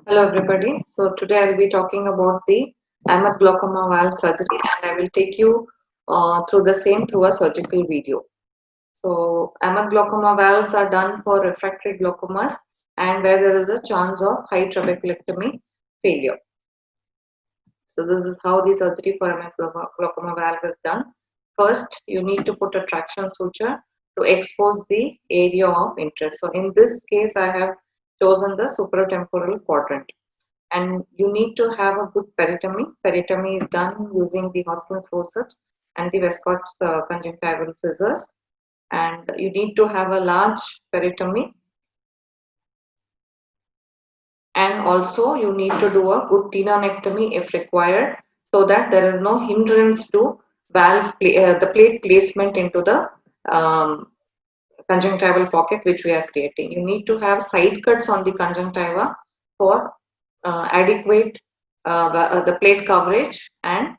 Hello everybody. So today I'll be talking about the Ahmed glaucoma valve surgery and I will take you through the same through a surgical video. So Ahmed glaucoma valves are done for refractory glaucomas and where there is a chance of high trabeculectomy failure. So this is how the surgery for Ahmed glaucoma valve is done. First, you need to put a traction suture to expose the area of interest. So in this case, I have chosen the supratemporal quadrant. And you need to have a good peritomy. Peritomy is done using the Hoskins forceps and the Westcott's conjunctival scissors. And you need to have a large peritomy. And also you need to do a good tenonectomy if required so that there is no hindrance to the plate placement into the conjunctival pocket which we are creating. You need to have side cuts on the conjunctiva for adequate the plate coverage and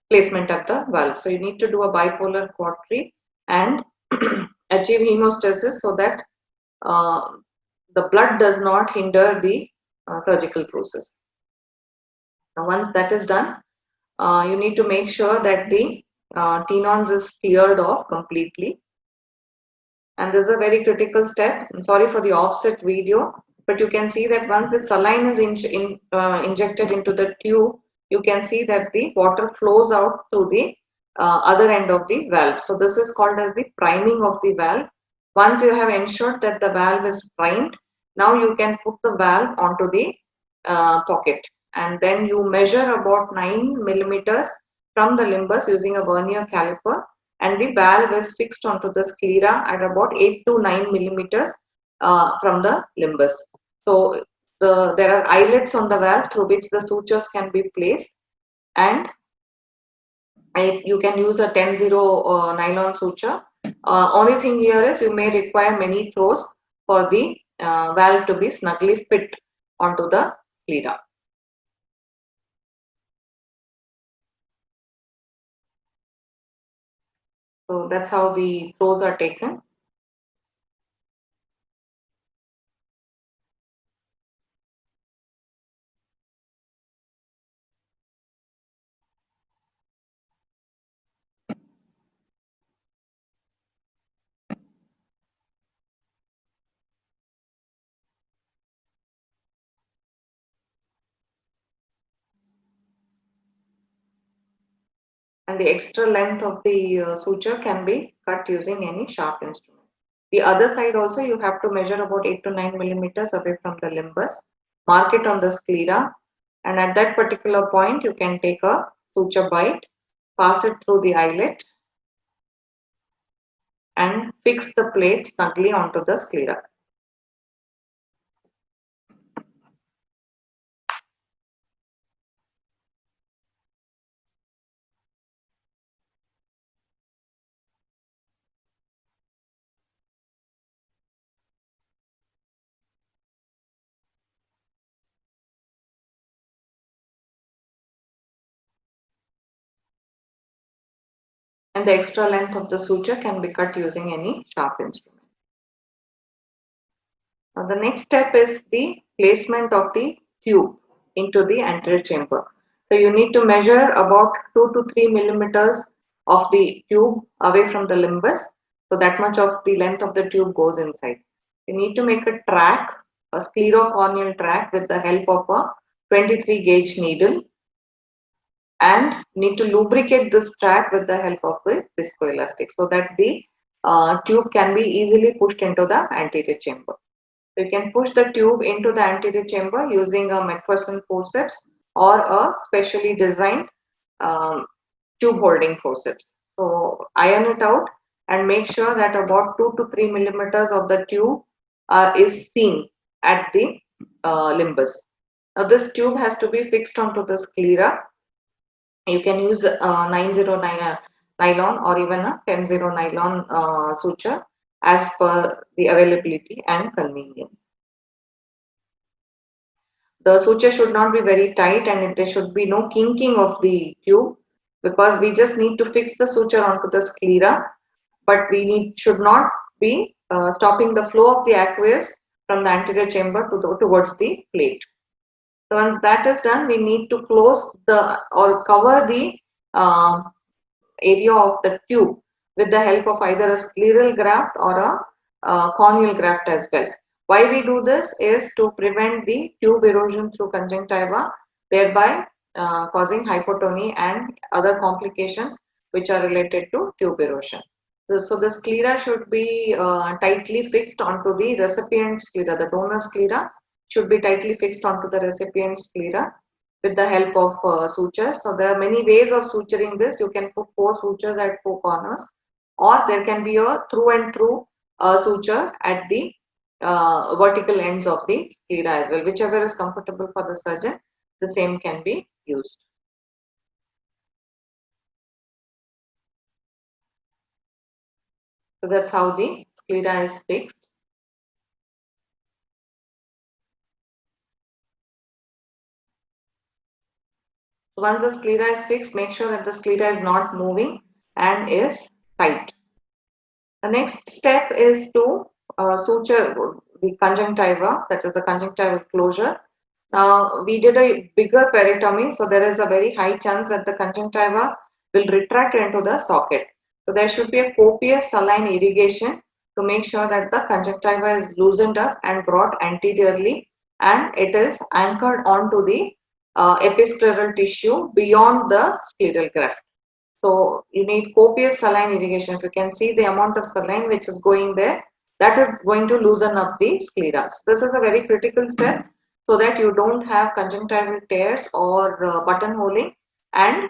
placement of the valve. So you need to do a bipolar cautery and achieve hemostasis so that uh, the blood does not hinder the surgical process. Now, once that is done, you need to make sure that the tenons is cleared off completely. And this is a very critical step. I'm sorry for the offset video, but you can see that once the saline is injected into the tube, you can see that the water flows out to the other end of the valve. So this is called as the priming of the valve. Once you have ensured that the valve is primed, now you can put the valve onto the pocket and then you measure about 9 millimeters from the limbus using a vernier caliper and the valve is fixed onto the sclera at about 8 to 9 millimeters from the limbus. So there are eyelets on the valve through which the sutures can be placed and you can use a 10-0 nylon suture. Only thing here is you may require many throws for the valve to be snugly fit onto the sclera. So that's how the throws are taken. And the extra length of the suture can be cut using any sharp instrument. The other side also you have to measure about 8 to 9 millimeters away from the limbus, mark it on the sclera, and at that particular point you can take a suture bite, pass it through the eyelet, and fix the plate snugly onto the sclera. And the extra length of the suture can be cut using any sharp instrument. Now the next step is the placement of the tube into the anterior chamber. So you need to measure about 2 to 3 millimeters of the tube away from the limbus. So that much of the length of the tube goes inside. You need to make a track, a sclerocorneal track with the help of a 23 gauge needle and need to lubricate this track with the help of the viscoelastic so that the tube can be easily pushed into the anterior chamber. You can push the tube into the anterior chamber using a McPherson forceps or a specially designed um, tube holding forceps. So iron it out and make sure that about 2 to 3 millimeters of the tube is seen at the limbus. Now this tube has to be fixed onto the sclera. You can use 909 nylon or even a 10-0 nylon suture as per the availability and convenience. The suture should not be very tight and there should be no kinking of the tube because we just need to fix the suture onto the sclera, but should not be stopping the flow of the aqueous from the anterior chamber towards the plate. So once that is done, we need to close the or cover the area of the tube with the help of either a scleral graft or a corneal graft as well. Why we do this is to prevent the tube erosion through conjunctiva, thereby causing hypotony and other complications which are related to tube erosion. So the sclera should be tightly fixed onto the recipient sclera. The donor sclera should be tightly fixed onto the recipient sclera with the help of sutures. So there are many ways of suturing this. You can put 4 sutures at 4 corners, or there can be a through and through suture at the vertical ends of the sclera as well. Whichever is comfortable for the surgeon, the same can be used. So that's how the sclera is fixed. So once the sclera is fixed, make sure that the sclera is not moving and is tight. The next step is to suture the conjunctiva, that is the conjunctival closure. Now we did a bigger peritomy, so there is a very high chance that the conjunctiva will retract into the socket. So there should be a copious saline irrigation to make sure that the conjunctiva is loosened up and brought anteriorly, and it is anchored onto the episcleral tissue beyond the scleral graft. So you need copious saline irrigation. If you can see the amount of saline which is going there, that is going to loosen up the sclera. So this is a very critical step so that you don't have conjunctival tears or buttonholing, and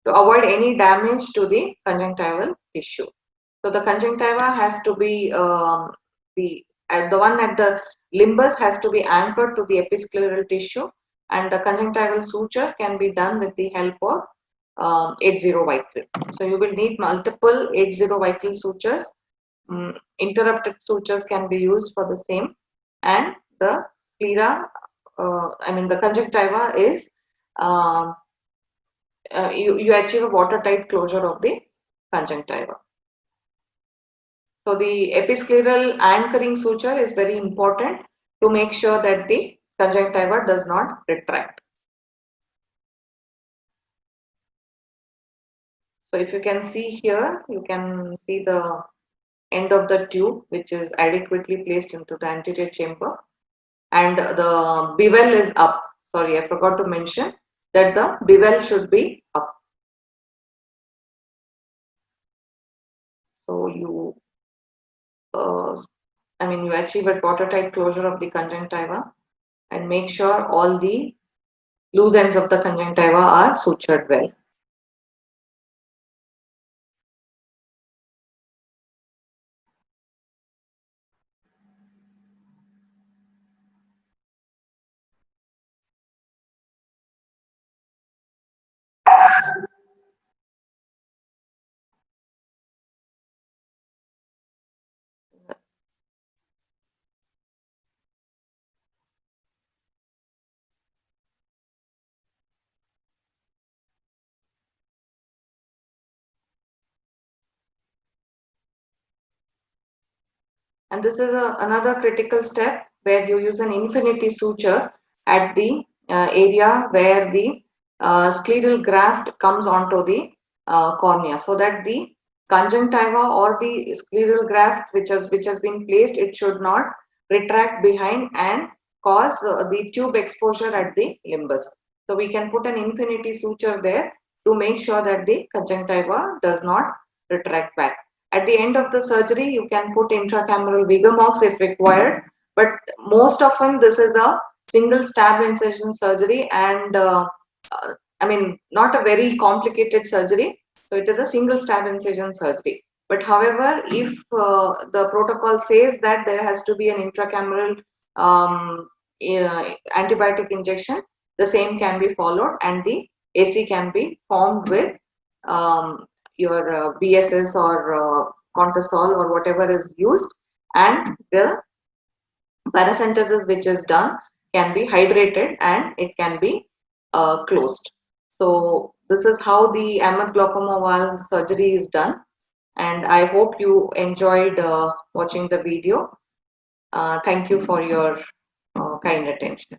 to avoid any damage to the conjunctival tissue. So the conjunctiva has to be the one at the limbus has to be anchored to the episcleral tissue, and the conjunctival suture can be done with the help of 80 Vicryl. So you will need multiple 80 Vicryl sutures. Interrupted sutures can be used for the same, and the sclera, the conjunctiva is you achieve a watertight closure of the conjunctiva. So the episcleral anchoring suture is very important to make sure that the conjunctiva does not retract. So if you can see here, you can see the end of the tube which is adequately placed into the anterior chamber, and the bevel is up. Sorry, I forgot to mention that the bevel should be up. So you you achieve a watertight closure of the conjunctiva and make sure all the loose ends of the conjunctiva are sutured well. And this is another critical step where you use an infinity suture at the area where the scleral graft comes onto the cornea, so that the conjunctiva or the scleral graft which has been placed, it should not retract behind and cause the tube exposure at the limbus. So we can put an infinity suture there to make sure that the conjunctiva does not retract back. At the end of the surgery, you can put intracameral Vigamox if required, but most often this is a single stab incision surgery, and not a very complicated surgery. So it is a single stab incision surgery. But however, if the protocol says that there has to be an intracameral antibiotic injection, the same can be followed, and the AC can be formed with your BSS or Contasol or whatever is used, and the paracentesis which is done can be hydrated and it can be closed. So this is how the Ahmed glaucoma valve surgery is done, and I hope you enjoyed watching the video. Thank you for your kind attention.